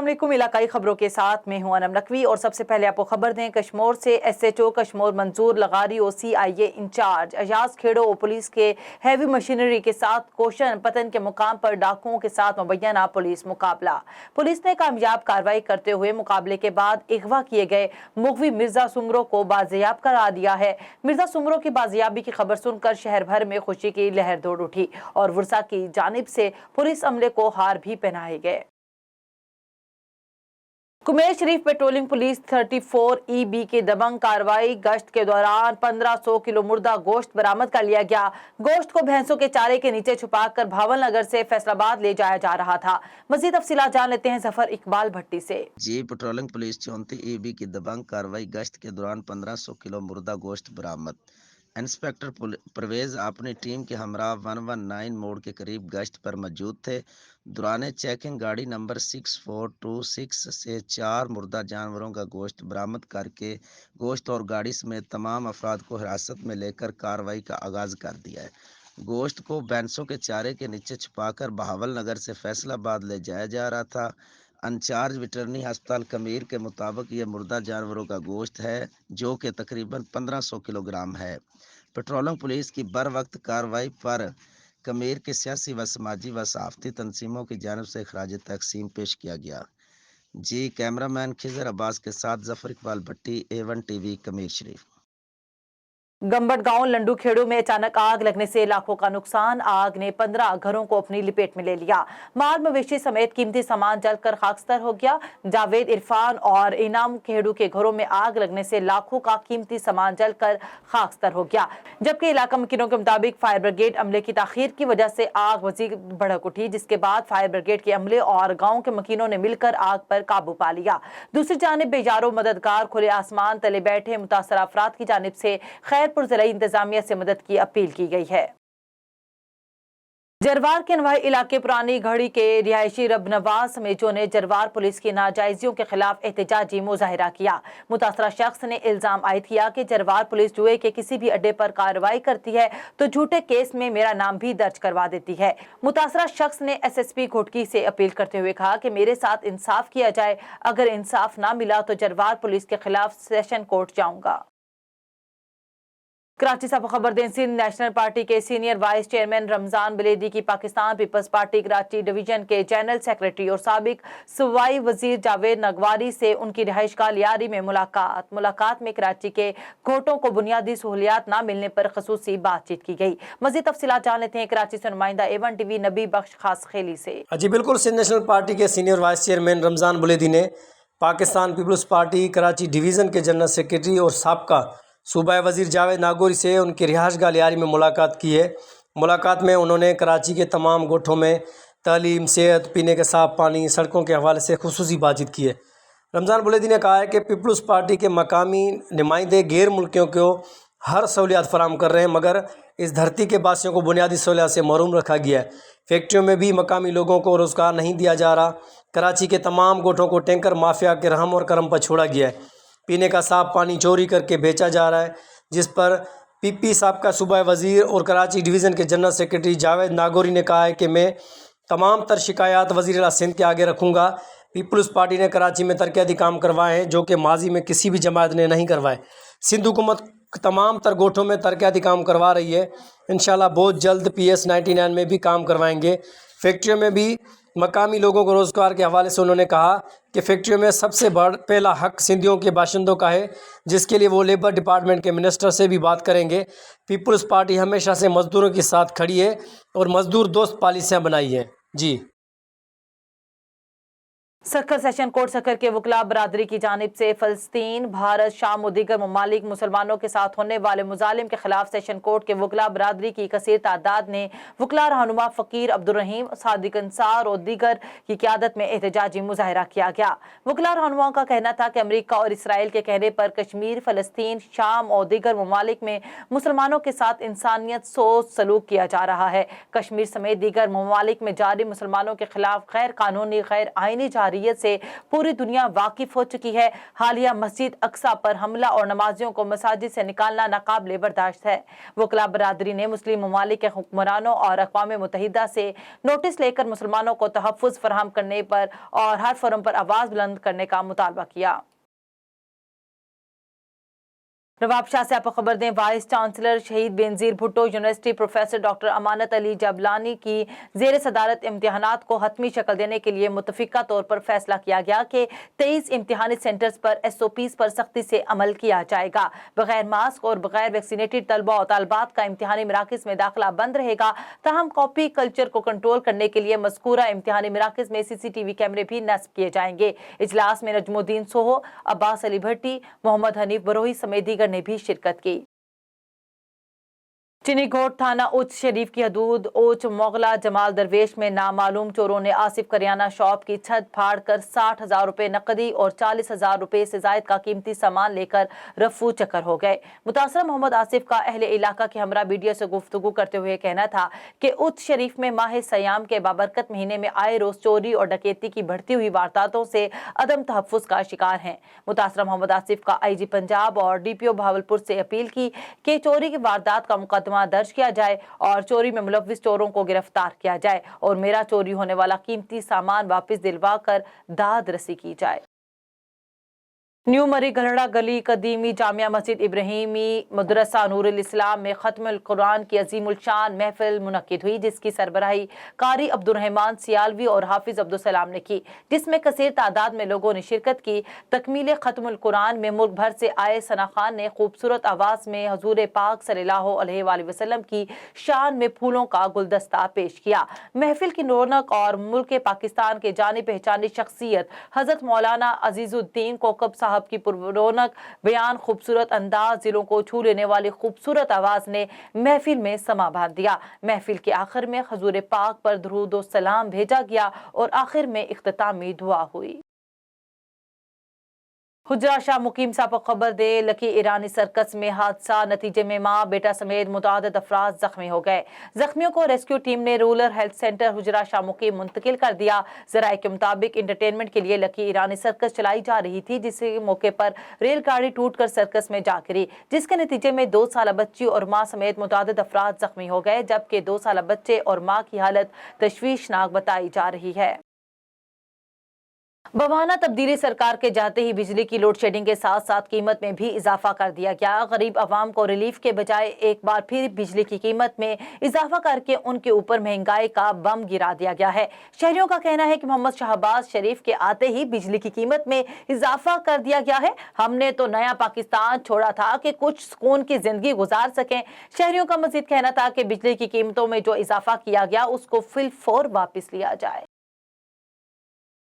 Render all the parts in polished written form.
अस्सलामुअलैकुम। इलाकाई खबरों के साथ मैं हूं अनम नकवी और सबसे पहले आपको खबर दें। कश्मीर से SHO कश्मीर मंजूर लगारी और CIA इंचार्ज अजाज खेड़ो और पुलिस के हैवी मशीनरी के साथ कोशन पतन के मुकाम पर डाकुओं के साथ मुबैना पुलिस मुकाबला। पुलिस ने कामयाब कार्रवाई करते हुए मुकाबले के बाद अगवा किए गए मुगवी मिर्जा सुमरो को बाजियाब करा दिया है। मिर्जा सुमरो की बाजियाबी की खबर सुनकर शहर भर में खुशी की लहर दौड़ उठी और वर्सा की जानिब से पुलिस अमले को हार भी पहनाए गए। कुमेर शरीफ पेट्रोलिंग पुलिस 34 EB की दबंग कार्रवाई गश्त के दौरान 1500 किलो मुर्दा गोश्त बरामद कर लिया गया। गोश्त को भैंसों के चारे के नीचे छुपाकर भावल नगर से फैसलाबाद ले जाया जा रहा था। मजीद तफसीलात जान लेते हैं जफर इकबाल भट्टी से। जी पेट्रोलिंग पुलिस 34 EB की दबंग कार्रवाई गश्त के दौरान 1500 किलो मुर्दा गोश्त बरामद। इंस्पेक्टर परवेज अपनी टीम के हमरा 119 मोड़ के करीब गश्त पर मौजूद थे। दौरान चेकिंग गाड़ी नंबर 6426 से 4 मुर्दा जानवरों का गोश्त बरामद करके गोश्त और गाड़ी समेत तमाम अफराद को हिरासत में लेकर कार्रवाई का आगाज कर दिया है। गोश्त को भैंसों के चारे के नीचे छुपाकर बहावल नगर से फैसलाबाद ले जाया जा रहा था। इंचार्ज वेटरनरी अस्पताल कमीर के मुताबिक ये मुर्दा जानवरों का गोश्त है जो कि तकरीबन 1500 किलोग्राम है। पेट्रोलिंग पुलिस की बर वक्त कार्रवाई पर कमीर के सियासी व समाजी व सहाफती तंजीमों की जानिब से खराज तकसीम पेश किया गया। जी कैमरामैन खिजर अब्बास के साथ जफर इकबाल भट्टी A1 TV कमीर शरीफ। गंबट गांव लंडू खेड़ू में अचानक आग लगने से लाखों का नुकसान। आग ने 15 घरों को अपनी लपेट में ले लिया। माल मवेशी समेत कीमती सामान जलकर खाकस्तर हो गया। जावेद इरफान और इनाम खेड़ू के घरों में आग लगने से लाखों का कीमती सामान जलकर खाकस्तर हो गया, जबकि इलाका मकीनों के मुताबिक फायर ब्रिगेड अमले की ताखीर की वजह से आग मजीद भड़क उठी, जिसके बाद फायर ब्रिगेड के अमले और गाँव के मकीनों ने मिलकर आग पर काबू पा लिया। दूसरी जानिब बेजारो मददगार खुले आसमान तले बैठे मुतासर अफराद की जानिब से खैरपुर जिला इंतजामिया से मदद की अपील की गई है। जरवार के नवाही इलाके पुरानी घड़ी के रिहायशी रब नवाज समेजों ने जरवार पुलिस की नाजायजियों के खिलाफ एहतजाजी मुजाहिरा किया। मुतासरा शख्स ने इल्जाम आयद किया कि जरवार पुलिस जुए के किसी भी अड्डे पर कार्रवाई करती है तो झूठे केस में मेरा नाम भी दर्ज करवा देती है। मुतासरा शख्स ने SSP घोटकी से अपील करते हुए कहा कि मेरे साथ इंसाफ किया जाए, अगर इंसाफ ना मिला तो जरवार पुलिस के खिलाफ सेशन कोर्ट जाऊंगा। कराची से खबर दें। सिंध नेशनल पार्टी के senior vice chairman Ramzan Baledi की Pakistan peoples party Karachi division के जनरल सेक्रेटरी और साबिक सूबाई वजीर जावेद नगवारी से उनकी रिहाइशगाह लियारी में मुलाकात में कराची के घोटों को बुनियादी सहूलियात न मिलने पर खसूसी बातचीत की गई। मजीद तफसीलात जान लेते हैं कराची से नुमाइंदा A1 TV नबी बख्श खास खेली से। जी बिल्कुल, सिंध नेशनल पार्टी के senior vice chairman Ramzan Baledi ने Pakistan peoples party Karachi division के जनरल सेक्रेटरी और साबका सूबाई वज़ीर जावेद नागौरी से उनकी रिहाइशगाह लियारी में मुलाकात की है। मुलाकात में उन्होंने कराची के तमाम गोठों में तालीम, सेहत, पीने के साफ पानी, सड़कों के हवाले से खुसूसी बातचीत की है। रमज़ान बलेदी ने कहा है कि पीपल्स पार्टी के मकामी नुमाइंदे गैर मुल्कियों को हर सहूलियात फराहम कर रहे हैं, मगर इस धरती के बासियों को बुनियादी सहूलियात से महरूम रखा गया है। फैक्ट्रियों में भी मकामी लोगों को रोज़गार नहीं दिया जा रहा। कराची के तमाम गोठों को टैंकर माफिया के रहम और करम पर छोड़ा गया है। पीने का साफ पानी चोरी करके बेचा जा रहा है, जिस पर PP साहब का सूबाई वज़ीर और कराची डिवीज़न के जनरल सेक्रेटरी जावेद नागौरी ने कहा है कि मैं तमाम तर शिकायत वज़ीर आला सिंध के आगे रखूँगा। पीपल्स पार्टी ने कराची में तरक्याती काम करवाए हैं जो कि माजी में किसी भी जमात ने नहीं करवाए। सिंध हुकूमत तमाम तर गोठों में तरक्याती काम करवा रही है। इंशाल्लाह बहुत जल्द PS 99 में भी काम करवाएंगे। फैक्ट्रियों में भी मकामी लोगों को रोज़गार के हवाले से उन्होंने कहा कि फैक्ट्रियों में सबसे पहला हक सिंधियों के बाशिंदों का है, जिसके लिए वो लेबर डिपार्टमेंट के मिनिस्टर से भी बात करेंगे। पीपल्स पार्टी हमेशा से मज़दूरों के साथ खड़ी है और मज़दूर दोस्त पॉलिसियाँ बनाई हैं। जी सक्कर सेशन कोर्ट सक्कर के वकला बरादरी की जानिब से फ़लस्तीन, भारत, शाम और दीगर ममालिक मुसलमानों के साथ होने वाले मुजालिम के खिलाफ सेशन कोर्ट के वकला बरादरी की कसीर तादाद ने वकला रहनुमा फ़कीर अब्दुर्रहीम, सादिक अंसार और दीगर की क़यादत में एहतजाजी मुजाहिरा किया गया। वकला रहनुमा का कहना था कि अमरीका और इसराइल के कहने पर कश्मीर, फ़लस्तीन, शाम और दीगर ममालिक में मुसलमानों के साथ इंसानियत सोच सलूक किया जा रहा है। कश्मीर समेत दीगर ममालिक में जारी मुसलमानों के खिलाफ गैर कानूनी, गैर आइनी जारहियत से पूरी दुनिया वाकिफ हो चुकी है। हालिया मस्जिद अक्सा पर हमला और नमाजियों को मसाजिद से निकालना नाकाबिले बर्दाश्त है। वकला बरादरी ने मुस्लिम ममालिक के हुक्मरानों और अक़वाम मुत्तहिदा से नोटिस लेकर मुसलमानों को तहफ़्फ़ुज़ फराहम करने पर और हर फोरम पर आवाज़ बुलंद करने का मुतालबा किया। नवाबशाह से आपको खबर दें, vice chancellor Shaheed Benazir Bhutto university professor doctor Amanat Ali Jablani की ज़ेर सदारत इम्तिहानात को हतमी शक्ल देने के लिए मुतफ़िका तौर पर फैसला किया गया कि 23 इम्तिहानी सेंटर्स पर SOPs पर सख्ती से अमल किया जाएगा। बगैर मास्क और बगैर वैक्सीनेटेड तलबा और तलबात का इम्तिहानी मराकज़ में दाखिला बंद रहेगा। ताहम कॉपी कल्चर को कंट्रोल करने के लिए मज़कूरा इम्तिहानी मराकज़ में CCTV कैमरे भी नस्ब किए जाएंगे। इजलास में नजमुद्दीन सोहो, अब्बास अली भट्टी, मोहम्मद हनीफ बरोही समेत दीगर ने भी शिरकत की। चिनीघोट थाना उच्च शरीफ की हदूद ओच मोगला जमाल दरवेश में नामालूम चोरों ने आसिफ करियाना शॉप की छत फाड़ कर 60,000 रुपए नकदी और 40,000 रुपए से जायद का कीमती सामान लेकर रफू चक्कर हो गए। मुतासर मोहम्मद आसिफ का अहले इलाका के हमरा मीडिया से गुफ्तगू करते हुए कहना था कि उच्च शरीफ में माह सयाम के बाबरकत महीने में आए रोज चोरी और डकैती की बढ़ती हुई वारदातों से अदम तहफ़्फ़ुज़ का शिकार हैं। मुतासर मोहम्मद आसिफ का IG पंजाब और DPO भावलपुर से अपील की कि चोरी की वारदात का मुकदमा दर्ज किया जाए और चोरी में मुलव्विस चोरों को गिरफ्तार किया जाए और मेरा चोरी होने वाला कीमती सामान वापस दिलवा कर दाद रसी की जाए। न्यू मरी गलहड़ा गली कदीमी जामिया मस्जिद इब्राहिमी मदरसा नूरुल इस्लाम में खत्मुल कुरान की अजीमुल शान महफिल मुनक्किद हुई, जिसकी सरबराही कारी अब्दुर्रहमान सियालवी और हाफिज अब्दुल सलाम ने की, जिसमें कसीर तादाद में लोगों ने शिरकत की। तकमील खत्मुल कुरान में मुल्क भर से आए सना खान ने खूबसूरत आवाज में हजूर पाक सल्लल्लाहु अलैहि वसल्लम की शान में फूलों का गुलदस्ता पेश किया। महफिल की रौनक और मुल्क पाकिस्तान के जानी पहचानी शख्सियत हजरत मौलाना अजीजुद्दीन कोकब साहब की पुररौनक बयान, खूबसूरत अंदाज, दिलों को छू लेने वाली खूबसूरत आवाज ने महफिल में समा बांध दिया। महफिल के आखिर में हजूर पाक पर दुरूद और सलाम भेजा गया और आखिर में इख्तितामी दुआ हुई। हुजरा शाह मुकीम साहब को खबर दे, लकी ईरानी सर्कस में हादसा, नतीजे में माँ बेटा समेत मुतादिद अफराद जख्मी हो गए। जख्मियों को रेस्क्यू टीम ने रूरल हेल्थ सेंटर हुजरा शाह मुकीम मुंतकिल कर दिया। जराये के मुताबिक इंटरटेनमेंट के लिए लकी ईरानी सर्कस चलाई जा रही थी, जिसके मौके पर रेलगाड़ी टूटकर सर्कस में जा गिरी, जिसके नतीजे में 2 साला बच्ची और माँ समेत मुतादिद अफराद जख्मी हो गए, जबकि 2 साला बच्चे और माँ की हालत तशवीशनाक बताई जा रही है। बवाना तब्दीली सरकार के जाते ही बिजली की लोड शेडिंग के साथ साथ कीमत में भी इजाफा कर दिया गया। गरीब आवाम को रिलीफ के बजाय एक बार फिर बिजली की कीमत में इजाफा करके उनके ऊपर महंगाई का बम गिरा दिया गया है। शहरियों का कहना है कि मोहम्मद शहबाज शरीफ के आते ही बिजली की कीमत में इजाफा कर दिया गया है। हमने तो नया पाकिस्तान छोड़ा था कि कुछ सुकून की जिंदगी गुजार सकें। शहरियों का मजीद कहना था कि बिजली की कीमतों में जो इजाफा किया गया उसको फिलफौर वापस लिया जाए।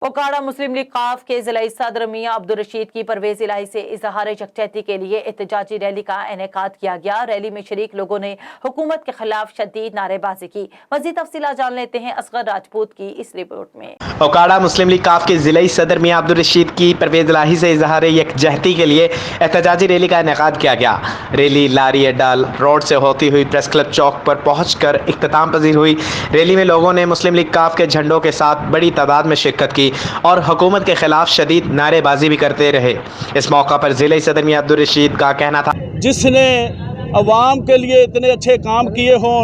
ओकाड़ा मुस्लिम लीग काफ के जिला सदर मियां अब्दुल रशीद की परवेज इलाही से इजहार यकजहती के लिए एहतजाजी रैली का इनेकाद किया गया। रैली में शरीक लोगों ने हुकूमत के खिलाफ शदीद नारेबाजी की। मजीद तफसीलात जान लेते हैं असगर राजपूत की इस रिपोर्ट में। ओकाड़ा मुस्लिम लीग काफ के जिला सदर मियां अब्दुल रशीद की परवेज इलाही से इजहार यकजहती के लिए एहतजाजी रैली का इनेकाद किया गया। रैली लारी अड्डा रोड से होती हुई प्रेस क्लब चौक पर पहुंचकर इख्तिताम पजीर हुई। रैली में लोगों ने मुस्लिम लीग काफ के झंडों के साथ बड़ी तादाद में शिरकत की और हुकूमत के खिलाफ शदीद नारेबाजी भी करते रहे। इस मौका पर जिले सदर मियां अब्दुल रशीद का कहना था, जिसने अवाम के लिए इतने अच्छे काम किए हों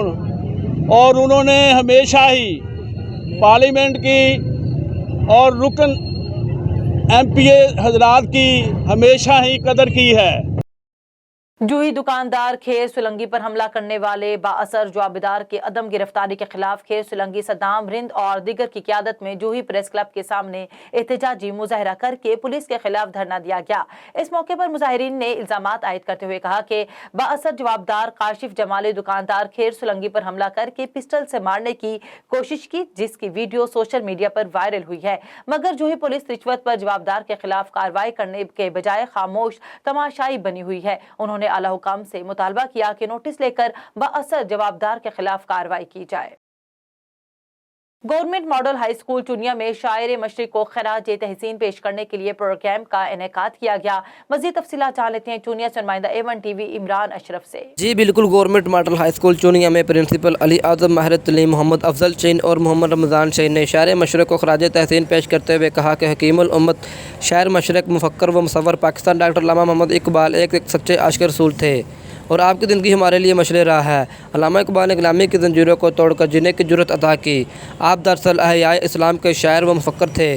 और उन्होंने हमेशा ही पार्लियामेंट की और रुकन MPA हजरात की हमेशा ही कदर की है। जूही दुकानदार खेर सुलंगी पर हमला करने वाले बाअसर जवाबदार की अदम गिरफ्तारी के खिलाफ खेर सुलंगी सद्दाम रिंद और दीगर की क़यादत में जूही प्रेस क्लब के सामने एहतजाजी मुजाहरा करके पुलिस के खिलाफ धरना दिया गया। इस मौके पर मुजाहिरीन ने इल्जामात आयद करते हुए कहा कि बाअसर जवाबदार काशिफ जमाली दुकानदार खेर सुलंगी पर हमला करके पिस्टल से मारने की कोशिश की, जिसकी वीडियो सोशल मीडिया पर वायरल हुई है, मगर जूही पुलिस रिश्वत पर जवाबदार के खिलाफ कार्रवाई करने के बजाय खामोश तमाशाई बनी हुई है। उन्होंने आला हुकाम से मुतालबा किया कि नोटिस लेकर बाअसर जवाबदार के खिलाफ कार्रवाई की जाए। गवर्नमेंट मॉडल हाई स्कूल चुनिया में शायर मशरिक को खराज तहसीन पेश करने के लिए प्रोग्राम का इनेकाद किया गया। मजीद तफसीलात जान लेते हैं चुनिया से नुमाइंदा A1 TV इमरान अशरफ से। जी बिल्कुल, गवर्नमेंट मॉडल हाई स्कूल चुनिया में प्रिंसिपल अली आज़म, माहिर तलीम मोहम्मद अफजल चीन और मोहम्मद रमज़ान शहीन ने शायर मशरक को खराज तहसीन पेश करते हुए कहा कि हकीमुल उम्मत शायर मशरक मुफक्कर व मुसव्वर पाकिस्तान डॉक्टर अल्लामा मोहम्मद इकबाल एक सच्चे आशिक रसूल थे और आपकी ज़िंदगी हमारे लिए मशरे राह है। अल्लामा इकबाल ने गुलामी की जंजीरों को तोड़कर जीने की जुर्रत अता की। आप दरअसल अहयाए इस्लाम के शायर व मुफक्कर थे।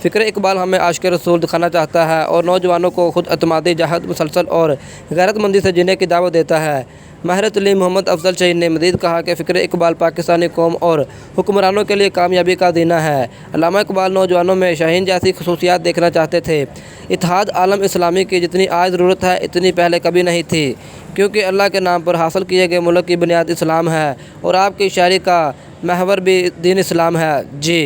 फ़िक्र इकबाल हमें आशिक रसूल दिखाना चाहता है और नौजवानों को खुद अतमादी, जहद, मुसलसल और गैरतमंदी से जीने की दावत देता है। माहिर तलीम मोहम्मद अफजल शहीन ने मज़ीद कहा कि फ़िक्र इकबाल पाकिस्तानी कौम और हुक्मरानों के लिए कामयाबी का दीना है। अल्लामा इकबाल नौजवानों में शाहीन जैसी खसूसियात देखना चाहते थे। इत्तेहाद आलम इस्लामी की जितनी आज ज़रूरत है इतनी पहले कभी नहीं थी, क्योंकि अल्लाह के नाम पर हासिल किए गए मुल्क की बुनियाद इस्लाम है और आपकी शायरी का महवर भी दीन इस्लाम है। जी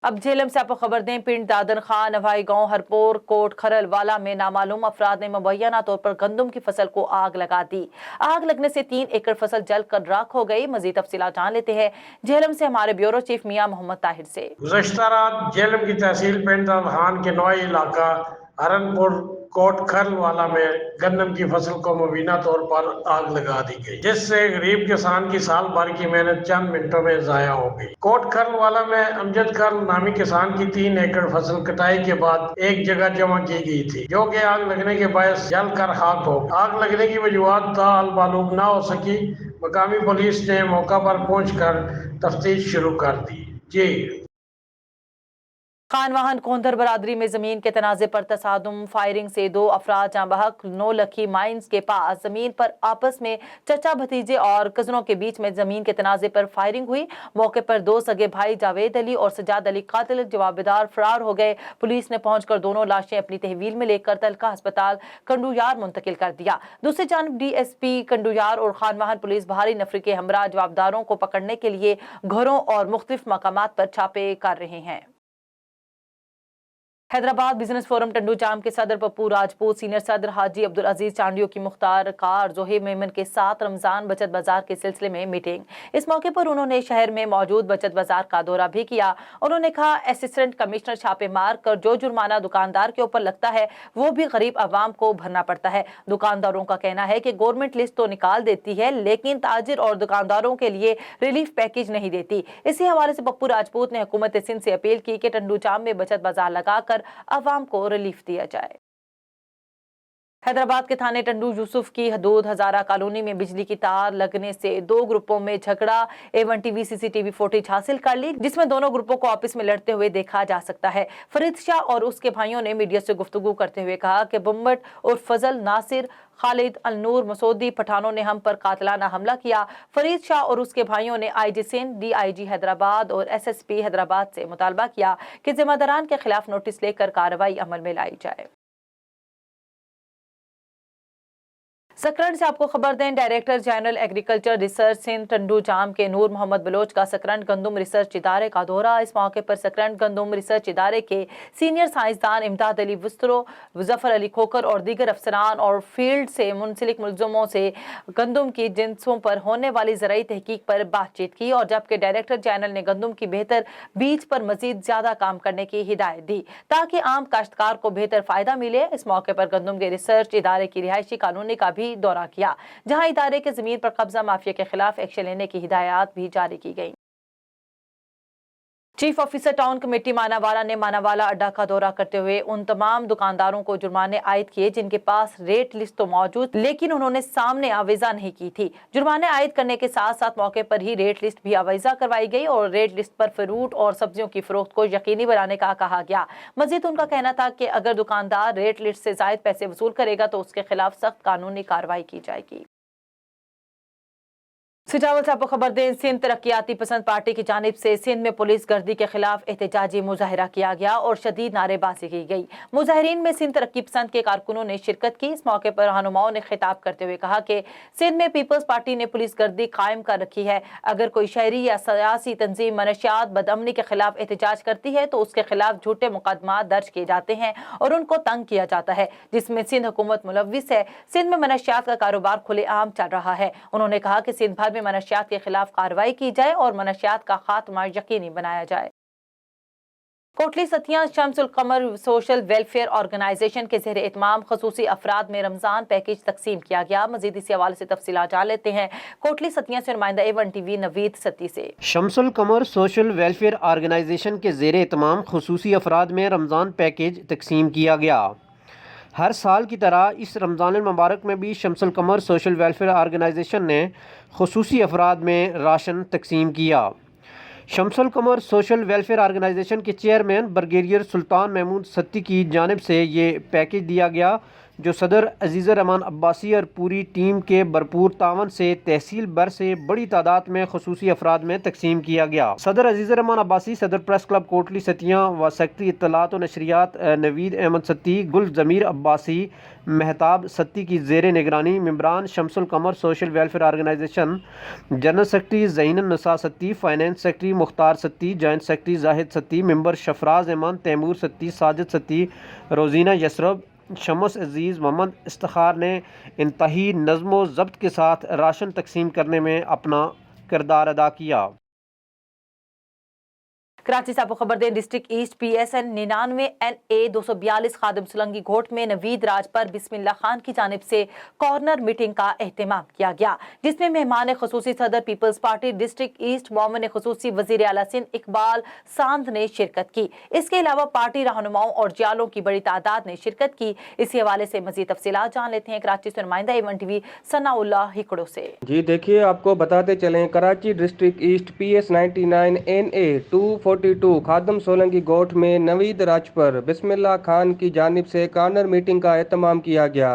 अब झेलम से आपको खबर दें, पिंड दादन खान, नवाई गांव, हरपोर, कोट खरल वाला में नामालूम अफराद ने मुबैना तौर पर गंदम की फसल को आग लगा दी। आग लगने से 3 एकड़ फसल जल कर राख हो गई। मजीद तफसीलात जान लेते हैं झेलम से हमारे ब्यूरो चीफ मियां मोहम्मद ताहिर से। गुज़श्ता रात झेलम की तहसील पिंड दादन खान के नवाई इलाका हरनपुर कोट खरल वाला में गंदम की फसल को मुबीना तौर पर आग लगा दी गई, जिससे गरीब किसान की साल भर की मेहनत चंद मिनटों में जाया हो गई। कोट खरल वाला में अमजद खरल नामी किसान की 3 एकड़ फसल कटाई के बाद एक जगह जमा की गई थी, जो कि आग लगने के बायस जल कर खाक हो। आग लगने की वजूहात ताल मालूम न हो सकी। मकामी पुलिस ने मौका पर पहुंचकर तफ्तीश शुरू कर दी। जी खानवाहन कोंदर बरादरी में जमीन के तनाजे पर तसादुम, फायरिंग से 2 अफराद जाँ बहक। 9 लखी माइंस के पास जमीन पर आपस में चचा भतीजे और कजनों के बीच में जमीन के तनाजे पर फायरिंग हुई। मौके पर 2 सगे भाई जावेद अली और सजाद अली कातिल जवाबदार फरार हो गए। पुलिस ने पहुंचकर दोनों लाशें अपनी तहवील में लेकर तलका अस्पताल कंडूयार मुंतकिल कर दिया। दूसरी जानब DSP कंडूयार और खानवाहन पुलिस भारी नफरी के हमरा जवाबदारों को पकड़ने के लिए घरों और मुख्तलिफ मकामात पर छापे कर रहे हैं। हैदराबाद बिजनेस फोरम टंडू जाम के सदर पप्पू राजपूत, सीनियर सदर हाजी अब्दुल अजीज चांडियो की मुख्तार कार जोहेब मेमन के साथ रमजान बचत बाजार के सिलसिले में मीटिंग। इस मौके पर उन्होंने शहर में मौजूद बचत बाजार का दौरा भी किया। उन्होंने कहा, असिस्टेंट कमिश्नर छापे मार कर जो जुर्माना दुकानदार के ऊपर लगता है वो भी गरीब आवाम को भरना पड़ता है। दुकानदारों का कहना है कि गवर्नमेंट लिस्ट तो निकाल देती है लेकिन ताजिर और दुकानदारों के लिए रिलीफ पैकेज नहीं देती। इसी हवाले से पप्पू राजपूत ने हुकूमत सिंध से अपील की कि टंडू जाम में बचत बाजार लगाकर अवाम को रिलीफ दिया जाए। हैदराबाद के थाने टंडू यूसुफ की हदूद हजारा कॉलोनी में बिजली की तार लगने से 2 ग्रुपों में झगड़ा। A1 TV CCTV फुटेज हासिल कर ली, जिसमें दोनों ग्रुपों को आपस में लड़ते हुए देखा जा सकता है। फरीद शाह और उसके भाइयों ने मीडिया से गुफ्तगू करते हुए कहा कि बुम्बट और फजल, नासिर, खालिद, अलनूर, मसूदी पठानों ने हम पर कातलाना हमला किया। फरीद शाह और उसके भाइयों ने IG सिंध, DIG हैदराबाद और SSP हैदराबाद से मुतालबा किया कि जिम्मेदारान के खिलाफ नोटिस लेकर कार्रवाई अमल में लाई जाए। सकरंद से आपको खबर दें, director general agriculture research Sindh Tando Jam के नूर मोहम्मद बलोच का सकरंद गंदम रिसर्च इदारे का दौरा। इस मौके पर सकरंद गंदम रिसर्च इदारे के सीनियर साइंसदान इमदाद अली वस्त्रो, मुजफ्फर अली खोकर और दीगर अफसरान और फील्ड से मुंसलिक मुलजमों से गंदम की जिनसों पर होने वाली ज़राई तहकीक पर बातचीत की और जबकि डायरेक्टर जनरल ने गंदम की बेहतर बीज पर मजीद ज्यादा काम करने की हिदायत दी ताकि आम काश्तकार को बेहतर फायदा मिले। इस मौके पर गंदम के रिसर्च इदारे की रिहायशी कॉलोनी का भी दौरा किया, जहां इदारे के जमीन पर कब्जा माफिया के खिलाफ एक्शन लेने की हिदायत भी जारी की गई। Chief officer town committee Manawala ने मानावाला अड्डा का दौरा करते हुए उन तमाम दुकानदारों को जुर्माने आयद किए जिनके पास रेट लिस्ट तो मौजूद लेकिन उन्होंने सामने आवेजा नहीं की थी। जुर्माने आयद करने के साथ साथ मौके पर ही रेट लिस्ट भी आवेजा करवाई गई और रेट लिस्ट पर फ्रूट और सब्जियों की फरोख्त को यकीनी बनाने का कहा गया। मजीद उनका कहना था कि अगर दुकानदार रेट लिस्ट से जायद पैसे वसूल करेगा तो उसके खिलाफ सख्त कानूनी कार्रवाई की जाएगी। सिटावल से आपको खबर दें, सिंध तरक्याती पसंद पार्टी की जानिब से सिंध में पुलिस गर्दी के खिलाफ एहतजाजी मुजाहिरा किया गया और शदीद नारेबाजी की गई। मुजाहिरीन में सिंध तरक्की पसंद के कारकुनों ने शिरकत की। इस मौके पर रहनुमाओं ने खिताब करते हुए कहा कि सिंध में पीपल्स पार्टी ने पुलिस गर्दी कायम कर रखी है। अगर कोई शहरी या सियासी तंजीम मनशियात बदअमनी के खिलाफ एहतजाज करती है तो उसके खिलाफ झूठे मुकदमा दर्ज किए जाते हैं और उनको तंग किया जाता है, जिसमें सिंध हुकूमत मुलव्विस है। सिंध में मनशियात का कारोबार खुलेआम चल रहा है। उन्होंने कहा कि सिंध भर में मनशियात के खिलाफ कार्रवाई की जाए और मनशियात का खात्मा यकीनी बनाया जाए। कोटली सतिया Shamsul Qamar social welfare organisation के ज़ेर इत्माम खसूसी अफराद में रमज़ान पैकेज तकसीम किया गया। मज़ीद इसी हवाले से तफसीलात जान लेते हैं कोटली सतिया से नुमाइंदा A1 TV नवीद सती से। Shamsul Qamar social welfare organisation के ज़ेर इत्माम खसूसी अफराद में रमज़ान पैकेज तकसीम किया गया। हर साल की तरह इस रमज़ान मुबारक में भी Shamsul Qamar social welfare organisation ने खसूसी अफराद में राशन तकसीम किया। Shamsul Qamar social welfare organisation के चेयरमैन ब्रिगेडियर सुल्तान महमूद सत्ती की जानिब से ये पैकेज दिया गया, जो सदर अजीज़ुर रहमान अब्बासी और पूरी टीम के भरपूर तावन से तहसील भर से बड़ी तादाद में खसूसी अफराद में तकसीम किया गया। सदर अजीज़ुर रहमान अब्बासी, सदर प्रेस क्लब कोटली सतिया व सेक्रेटरी इत्तलात व नशरियात नवीद अहमद सत्ती, गुल ज़मीर अब्बासी, महताब सत्ती की ज़ेर निगरानी मेंबरान Shamsul Qamar social welfare organization, general secretary Zaheen Nasa Satti, finance secretary Mukhtar Satti, joint secretary Zahid Satti, member Shafraz Ahmed, Taimur Satti, Sajid Satti, Rozina Yasrab, Shams Aziz, Mohammad Iftikhar ने इंतहाई नज़्म व ज़ब्त के साथ राशन तकसीम करने में अपना किरदार अदा किया। कराची से आपको खबर दें, डिस्ट्रिक्ट ईस्ट PSN 99 NA 242 खादिम सुलंगी घोट में नवीद राज पर बिस्मिल्लाह खान की जानिब से कॉर्नर मीटिंग का एहतमाम किया गया, जिसमें मेहमान खसूसी सदर पीपल्स पार्टी डिस्ट्रिक्ट ईस्ट मोमिन खसूसी वज़ीर आला सिंध इकबाल सांध ने शिरकत की। इसके अलावा पार्टी रहनुमाओं और जियालों की बड़ी तादाद ने शिरकत की। इसी हवाले से मजीद तफसीलात जान लेते हैं कराची से नुमाइंदा A1 TV सनाउल्लाह हिकड़ो से। जी देखिए, आपको बताते चलें, Karachi district east PS 99 NA 242 Khadam Solangi Goth में नवीद राज पर बिस्मिल्लाह खान की जानिब से कॉर्नर मीटिंग का एहतमाम किया गया,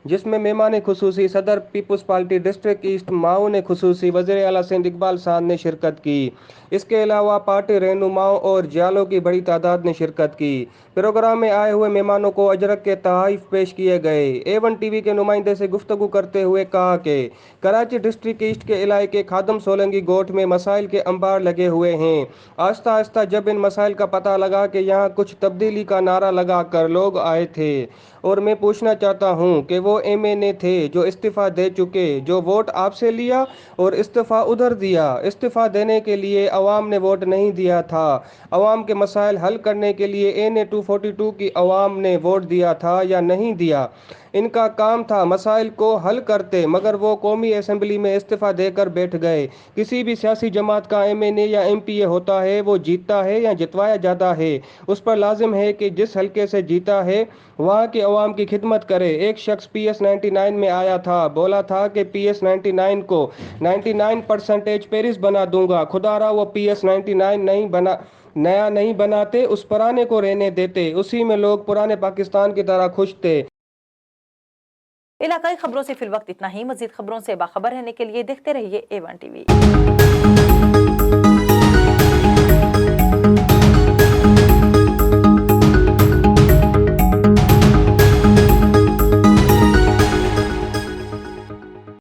जिसमें मेहमान खुसूसी सदर पीपल्स पार्टी डिस्ट्रिक्ट ईस्ट माउन खुसूसी वज़ीर आला सिंध इकबाल सांध ने शिरकत की। इसके अलावा पार्टी रहनुमाओं और जियालों की बड़ी तादाद ने शिरकत की। प्रोग्राम में आए हुए मेहमानों को अजरक के तहाइफ पेश किए गए। A1 TV के नुमाइंदे से गुफ्तगू करते हुए कहा कि कराची डिस्ट्रिक्ट ईस्ट के इलाके खादम सोलंगी गोठ में मसाइल के अंबार लगे हुए हैं। आहिस्ता आहिस्ता जब इन मसाइल का पता लगा कि यहाँ कुछ तब्दीली का नारा लगा कर लोग आए थे, और मैं पूछना चाहता हूँ कि वो MNA थे जो इस्तीफ़ा दे चुके, जो वोट आपसे लिया और इस्तीफ़ा उधर दिया। इस्तीफ़ा देने के लिए अवाम ने वोट नहीं दिया था, अवाम के मसाइल हल करने के लिए NA 242 की अवाम ने वोट दिया था या नहीं दिया। इनका काम था मसाइल को हल करते, मगर वो कौमी असम्बली में इस्तीफ़ा देकर बैठ गए। किसी भी सियासी जमात का MNA या MPA होता है, वो जीतता है या जितवाया जाता है, उस पर लाजिम है कि जिस हल्के से जीता है वहाँ की अवाम की खिदमत करे। एक शख्स PS 99 में आया था, बोला था कि PS 99 को 99% पेरिस बना दूंगा। खुदारा वो PS 99 नहीं बना, नया नहीं बनाते, उस पुराने को रहने देते, उसी में लोग पुराने पाकिस्तान की तरह खुश थे। इलाकाई खबरों से फिल वक्त इतना ही। मजीद खबरों से बाखबर रहने के लिए देखते रहिए A1 TV।